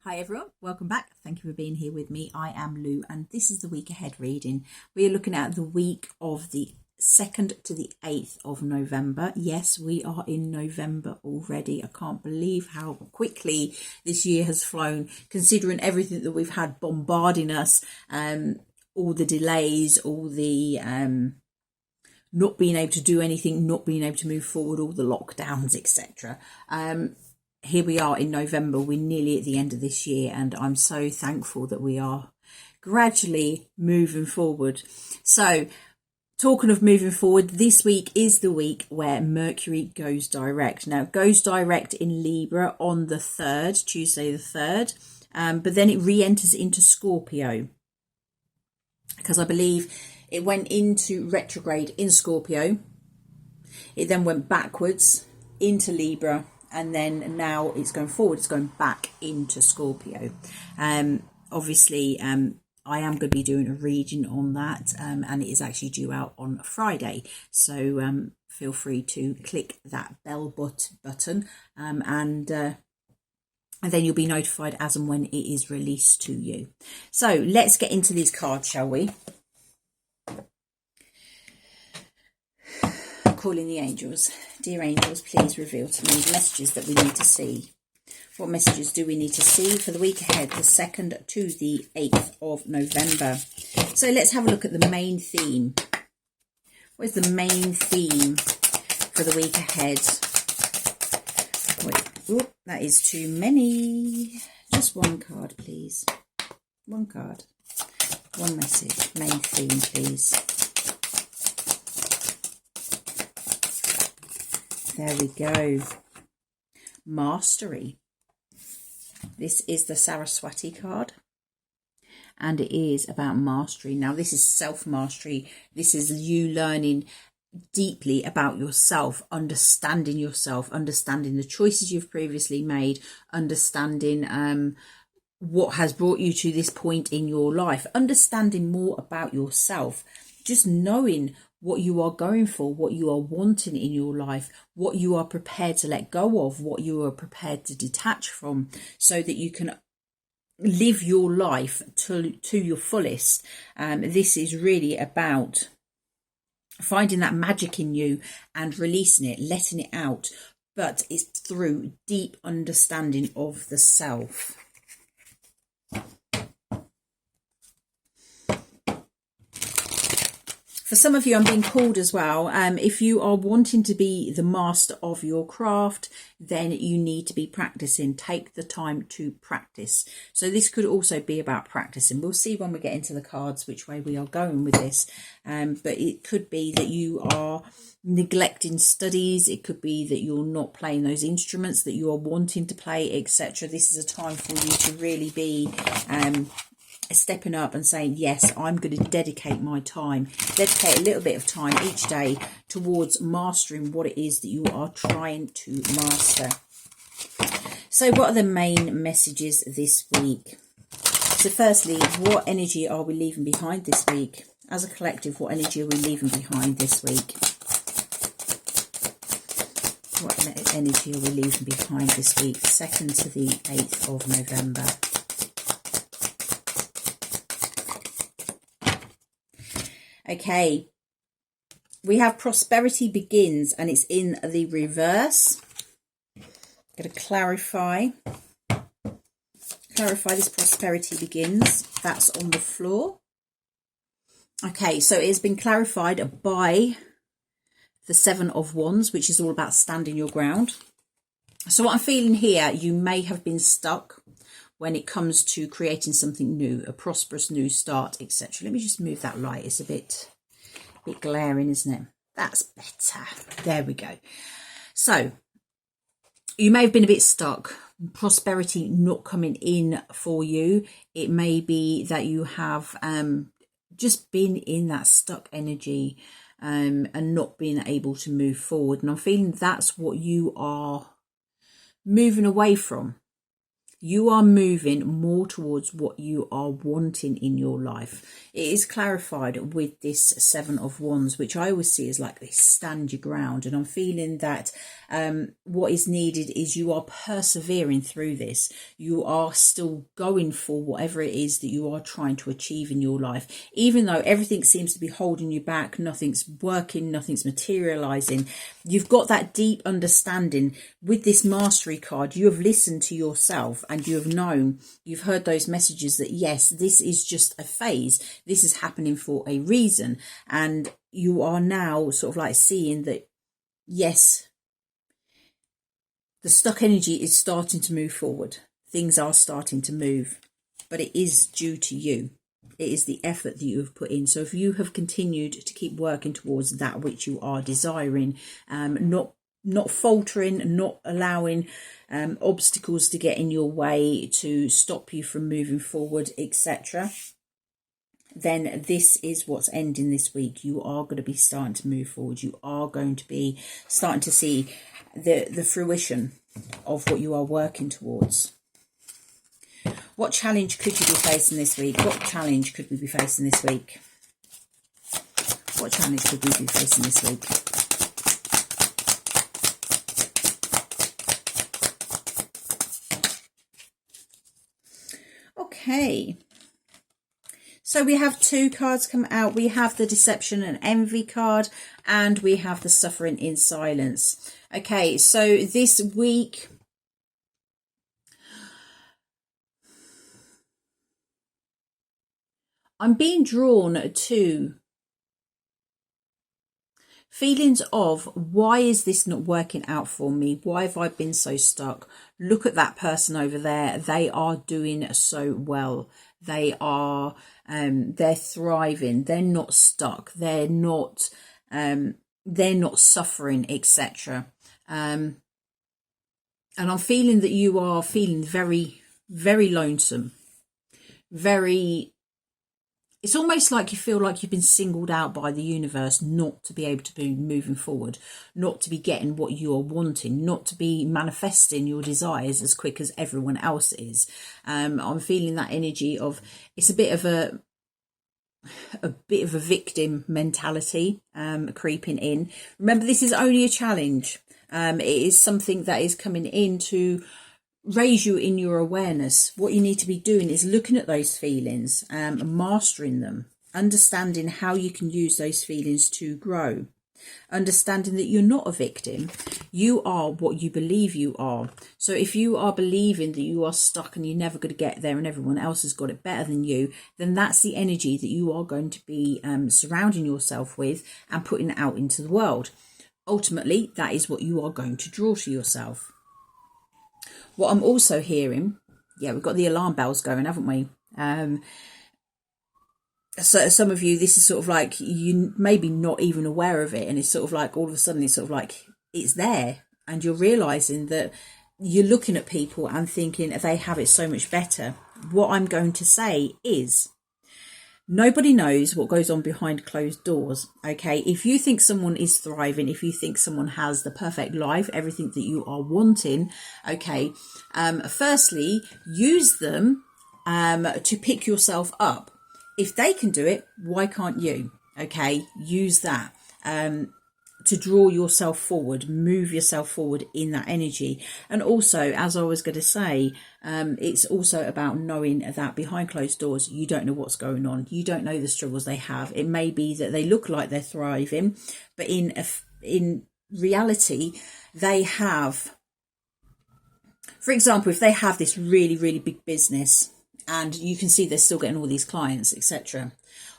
Hi everyone, welcome back. Thank you for being here with me. I am Lou and this is the week ahead reading. We are looking at the week of the 2nd to the 8th of November. Yes, we are in November already. I can't believe how quickly this year has flown, considering everything that we've had bombarding us, all the delays, all the not being able to do anything, not being able to move forward, all the lockdowns, etc. Here we are in November. We're nearly at the end of this year and I'm so thankful that we are gradually moving forward. So talking of moving forward, this week is the week where Mercury goes direct. Now it goes direct in Libra on the 3rd, Tuesday the 3rd, but then it re-enters into Scorpio because I believe it went into retrograde in Scorpio. It then went backwards into Libra. And then now it's going forward, it's going back into Scorpio. Obviously, I am going to be doing a reading on that, and it is actually due out on Friday. So feel free to click that bell button, and then you'll be notified as and when it is released to you. So let's get into these cards, shall we? Calling the angels. Dear angels, please reveal to me the messages that we need to see. What messages do we need to see for the week ahead, the 2nd to the 8th of November? So let's have a look at the main theme. What is the main theme for the week ahead? Wait, whoop, that is too many. Just one card, please. One card. One message. Main theme, please. There we go. Mastery. This is the Saraswati card. And it is about mastery. Now, this is self-mastery. This is you learning deeply about yourself, understanding the choices you've previously made, understanding what has brought you to this point in your life, understanding more about yourself, just knowing what you are going for, what you are wanting in your life, what you are prepared to let go of, what you are prepared to detach from, so that you can live your life to your fullest. This is really about finding that magic in you and releasing it, letting it out, but it's through deep understanding of the self. For some of you, I'm being called as well. If you are wanting to be the master of your craft, then you need to be practicing. Take the time to practice. So this could also be about practicing. We'll see when we get into the cards which way we are going with this. But it could be that you are neglecting studies. It could be that you're not playing those instruments that you are wanting to play, etc. This is a time for you to really be stepping up and saying, yes, I'm going to dedicate my time, dedicate a little bit of time each day towards mastering what it is that you are trying to master. So what are the main messages this week? So firstly, what energy are we leaving behind this week? As a collective, what energy are we leaving behind this week? What energy are we leaving behind this week? 2nd to the 8th of November. Okay, we have prosperity begins and it's in the reverse. I'm going to clarify this prosperity begins. That's on the floor. Okay, so it has been clarified by the 7 of Wands, which is all about standing your ground. So what I'm feeling here, you may have been stuck when it comes to creating something new, a prosperous new start, etc. Let me just move that light. It's a bit glaring, isn't it? That's better. There we go. So you may have been a bit stuck. Prosperity not coming in for you. It may be that you have just been in that stuck energy and not being able to move forward. And I'm feeling that's what you are moving away from. You are moving more towards what you are wanting in your life. It is clarified with this Seven of Wands, which I always see as like this stand your ground. And I'm feeling that what is needed is you are persevering through this. You are still going for whatever it is that you are trying to achieve in your life. Even though everything seems to be holding you back, nothing's working, nothing's materializing. You've got that deep understanding. With this mastery card, you have listened to yourself and you have known, you've heard those messages that yes, this is just a phase. This is happening for a reason. And you are now sort of like seeing that, yes, the stuck energy is starting to move forward. Things are starting to move, but it is due to you. It is the effort that you have put in. So if you have continued to keep working towards that which you are desiring, not faltering, not allowing obstacles to get in your way to stop you from moving forward, etc., then this is what's ending this week. You are going to be starting to move forward. You are going to be starting to see the fruition of what you are working towards. What challenge could you be facing this week? What challenge could we be facing this week? What challenge could we be facing this week? Okay. So we have two cards come out. We have the Deception and Envy card, and we have the Suffering in Silence. Okay, so this week, I'm being drawn to feelings of, why is this not working out for me? Why have I been so stuck? Look at that person over there. They are doing so well. They are, they're thriving. They're not stuck. They're not suffering, etc. And I'm feeling that you are feeling very, very lonesome. It's almost like you feel like you've been singled out by the universe not to be able to be moving forward, not to be getting what you are wanting, not to be manifesting your desires as quick as everyone else is. I'm feeling that energy of, it's a bit of a victim mentality creeping in. Remember, this is only a challenge. It is something that is coming in to raise you in your awareness. What you need to be doing is looking at those feelings, mastering them, understanding how you can use those feelings to grow, understanding that you're not a victim. You are what you believe you are. So if you are believing that you are stuck and you're never going to get there and everyone else has got it better than you, then that's the energy that you are going to be surrounding yourself with and putting out into the world. Ultimately, that is what you are going to draw to yourself. What I'm also hearing, yeah, we've got the alarm bells going, haven't we? So some of you, this is sort of like, you maybe not even aware of it, and it's sort of like all of a sudden it's sort of like it's there, and you're realizing that you're looking at people and thinking they have it so much better. What I'm going to say is, nobody knows what goes on behind closed doors, okay? If you think someone is thriving, if you think someone has the perfect life, everything that you are wanting, okay, firstly, use them to pick yourself up. If they can do it, why can't you? Okay, use that to draw yourself forward, move yourself forward in that energy. And also, as I was going to say, it's also about knowing that behind closed doors, you don't know what's going on. You don't know the struggles they have. It may be that they look like they're thriving, but in reality, they have, for example, if they have this really, really big business and you can see they're still getting all these clients, etc.,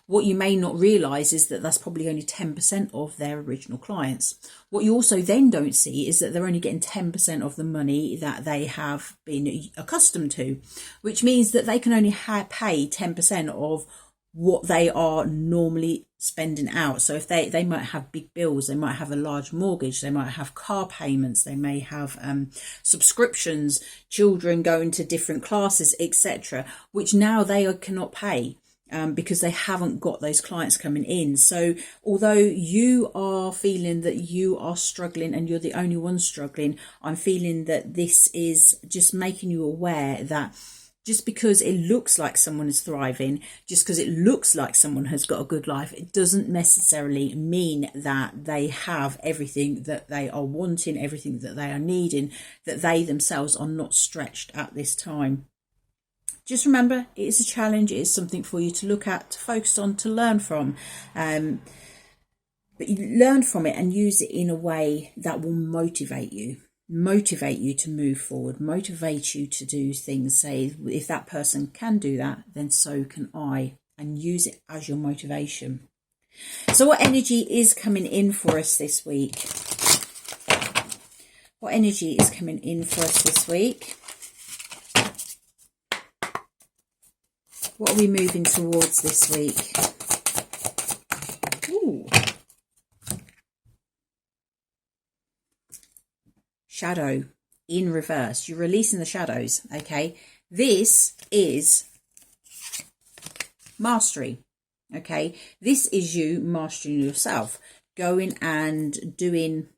what you may not realise is that that's probably only 10% of their original clients. What you also then don't see is that they're only getting 10% of the money that they have been accustomed to, which means that they can only pay 10% of what they are normally spending out. So if they might have big bills, they might have a large mortgage, they might have car payments, they may have subscriptions, children going to different classes, etc., which now they cannot pay. because they haven't got those clients coming in. So although you are feeling that you are struggling and you're the only one struggling, I'm feeling that this is just making you aware that just because it looks like someone is thriving, just because it looks like someone has got a good life, it doesn't necessarily mean that they have everything that they are wanting, everything that they are needing, that they themselves are not stretched at this time. Just remember, it is a challenge. It is something for you to look at, to focus on, to learn from. But you learn from it and use it in a way that will motivate you to move forward, motivate you to do things. Say, if that person can do that, then so can I, and use it as your motivation. So what energy is coming in for us this week? What energy is coming in for us this week? What are we moving towards this week? Ooh. Shadow in reverse. You're releasing the shadows, okay? This is mastery, okay? This is you mastering yourself, going and doing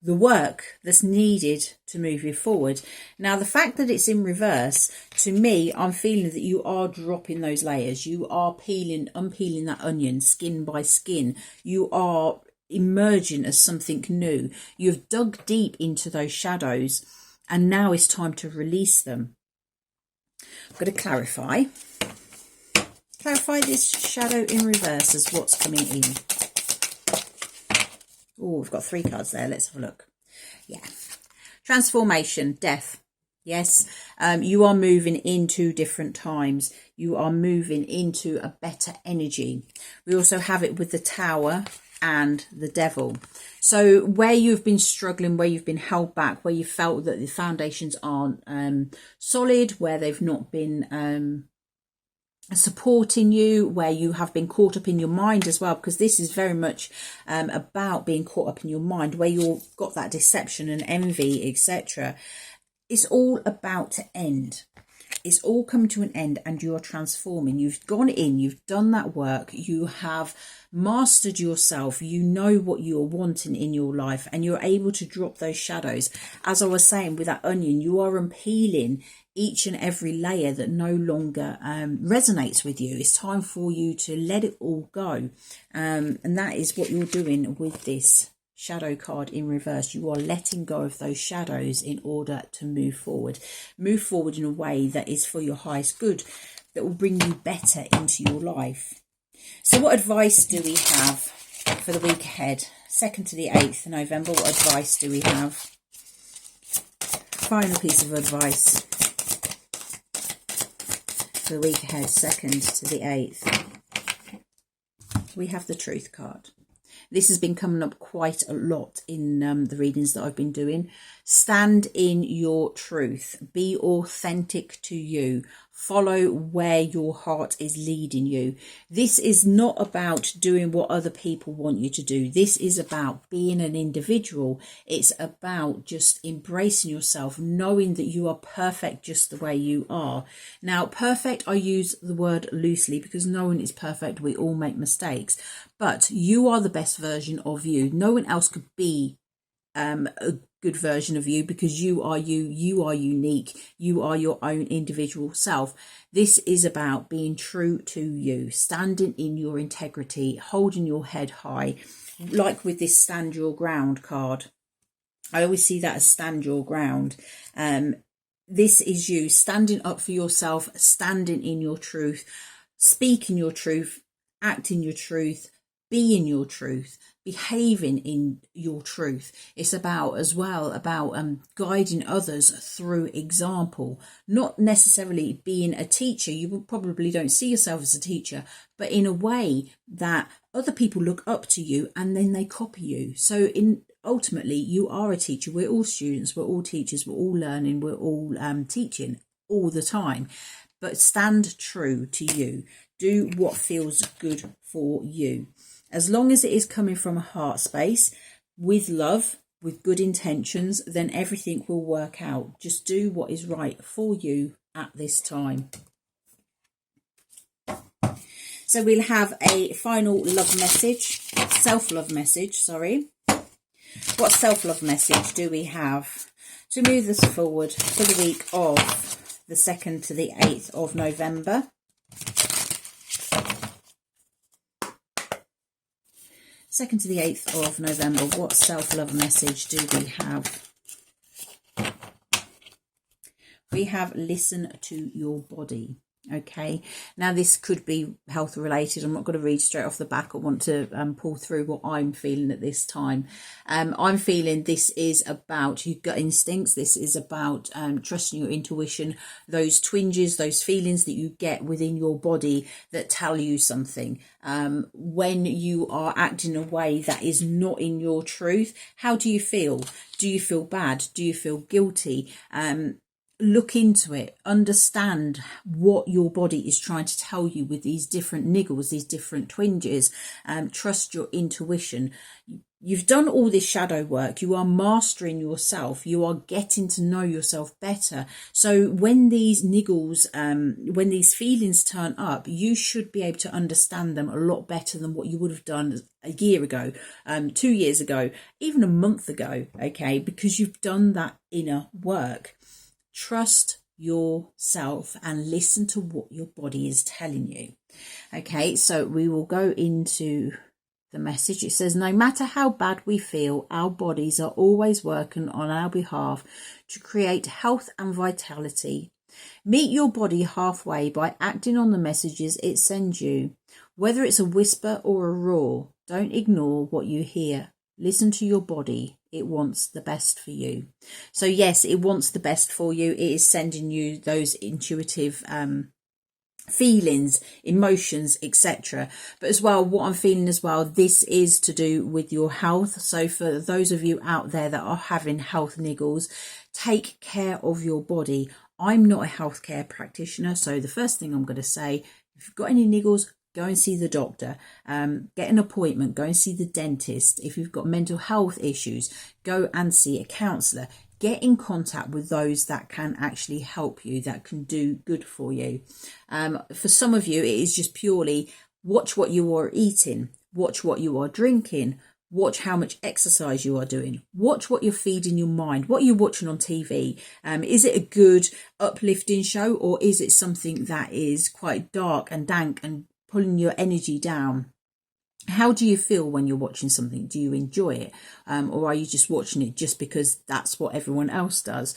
the work that's needed to move you forward. Now, the fact that it's in reverse, to me, I'm feeling that you are dropping those layers. You are unpeeling that onion skin by skin. You are emerging as something new. You've dug deep into those shadows, and now it's time to release them. I'm going to clarify this shadow in reverse as what's coming in. Oh, we've got 3 cards there. Let's have a look. Yeah. Transformation, death. Yes. You are moving into different times. You are moving into a better energy. We also have it with the Tower and the Devil. So where you've been struggling, where you've been held back, where you felt that the foundations aren't solid, where they've not been supporting you, where you have been caught up in your mind as well, because this is very much about being caught up in your mind, where you've got that deception and envy, etc. It's all about to end. It's all coming to an end, and you're transforming. You've gone in, you've done that work, you have mastered yourself, you know what you're wanting in your life, and you're able to drop those shadows. As I was saying with that onion, you are unpeeling each and every layer that no longer resonates with you. It's time for you to let it all go, and that is what you're doing with this shadow card in reverse. You are letting go of those shadows in order to move forward in a way that is for your highest good, that will bring you better into your life. So what advice do we have for the week ahead, 2nd to the 8th of November? What advice do we have? Final piece of advice for the week ahead, 2nd to the 8th. We have the Truth card. This has been coming up quite a lot in the readings that I've been doing. Stand in your truth. Be authentic to you. Follow where your heart is leading you. This is not about doing what other people want you to do. This is about being an individual. It's about just embracing yourself, knowing that you are perfect just the way you are. Now, perfect, I use the word loosely because no one is perfect. We all make mistakes. But you are the best version of you. No one else could be a good version of you, because you are unique, you are your own individual self. This is about being true to you, standing in your integrity, holding your head high, like with this stand your ground card. I always see that as stand your ground. This is you standing up for yourself, standing in your truth, speaking your truth, acting your truth, being your truth, behaving in your truth. It's about guiding others through example, not necessarily being a teacher. You probably don't see yourself as a teacher, but in a way that other people look up to you and then they copy you. So ultimately you are a teacher. We're all students, we're all teachers, we're all learning, we're all teaching all the time. But stand true to you. Do what feels good for you. As long as it is coming from a heart space, with love, with good intentions, then everything will work out. Just do what is right for you at this time. So we'll have a final love message, self-love message, sorry. What self-love message do we have to move us forward for the week of the 2nd to the 8th of November? 2nd to the 8th of November, what self-love message do we have? We have listen to your body. Okay, now this could be health related. I'm not going to read straight off the back. I want to pull through what I'm feeling at this time. I'm feeling this is about your gut instincts. This is about trusting your intuition, those twinges, those feelings that you get within your body that tell you something. When you are acting in a way that is not in your truth, how do you feel? Do you feel bad? Do you feel guilty? Look into it, understand what your body is trying to tell you with these different niggles, these different twinges. Trust your intuition. You've done all this shadow work. You are mastering yourself. You are getting to know yourself better. So when these niggles, when these feelings turn up, you should be able to understand them a lot better than what you would have done a year ago, 2 years ago, even a month ago, okay? Because you've done that inner work. Trust yourself and listen to what your body is telling you. Okay, so we will go into the message. It says, no matter how bad we feel, our bodies are always working on our behalf to create health and vitality. Meet your body halfway by acting on the messages it sends you. Whether it's a whisper or a roar, don't ignore what you hear. Listen to your body. It wants the best for you. So yes, it wants the best for you. It is sending you those intuitive feelings, emotions, etc. But as well, what I'm feeling as well, this is to do with your health. So for those of you out there that are having health niggles, take care of your body. I'm not a healthcare practitioner, so the first thing I'm going to say, if you've got any niggles, go and see the doctor, get an appointment, go and see the dentist. If you've got mental health issues, go and see a counsellor. Get in contact with those that can actually help you, that can do good for you. For some of you, it is just purely watch what you are eating, watch what you are drinking, watch how much exercise you are doing, watch what you're feeding your mind, what you're watching on TV. Is it a good uplifting show, or is it something that is quite dark and dank and pulling your energy down? How do you feel when you're watching something? Do you enjoy it? Or are you just watching it just because that's what everyone else does?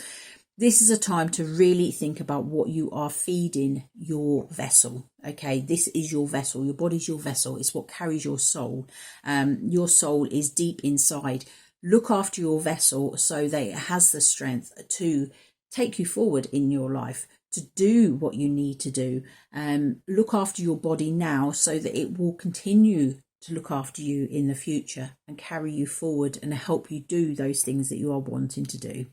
This is a time to really think about what you are feeding your vessel. Okay, this is your vessel. Your body's your vessel. It's what carries your soul. Your soul is deep inside. Look after your vessel so that it has the strength to take you forward in your life, to do what you need to do. Look after your body now so that it will continue to look after you in the future and carry you forward and help you do those things that you are wanting to do.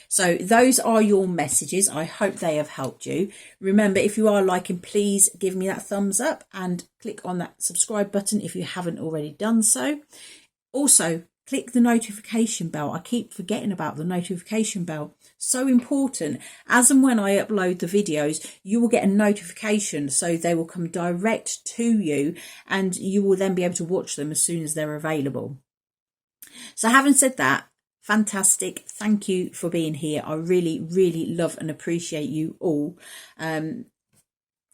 So those are your messages. I hope they have helped you. Remember, if you are liking, please give me that thumbs up and click on that subscribe button if you haven't already done so. Also, click the notification bell. I keep forgetting about the notification bell. So important. As and when I upload the videos, you will get a notification, so they will come direct to you and you will then be able to watch them as soon as they're available. So having said that, fantastic. Thank you for being here. I really, really love and appreciate you all.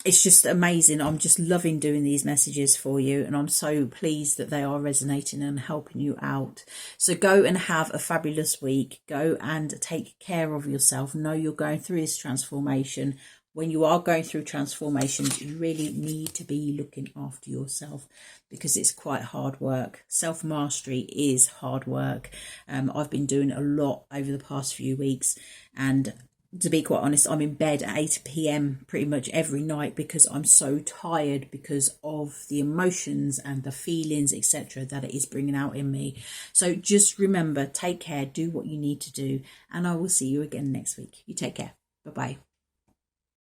It's just amazing. I'm just loving doing these messages for you, and I'm so pleased that they are resonating and helping you out. So go and have a fabulous week. Go and take care of yourself. Know you're going through this transformation. When you are going through transformations, you really need to be looking after yourself because it's quite hard work. Self-mastery is hard work. I've been doing a lot over the past few weeks, and to be quite honest, I'm in bed at 8 p.m. pretty much every night because I'm so tired because of the emotions and the feelings, etc., that it is bringing out in me. So just remember, take care, do what you need to do, and I will see you again next week. You take care. Bye-bye.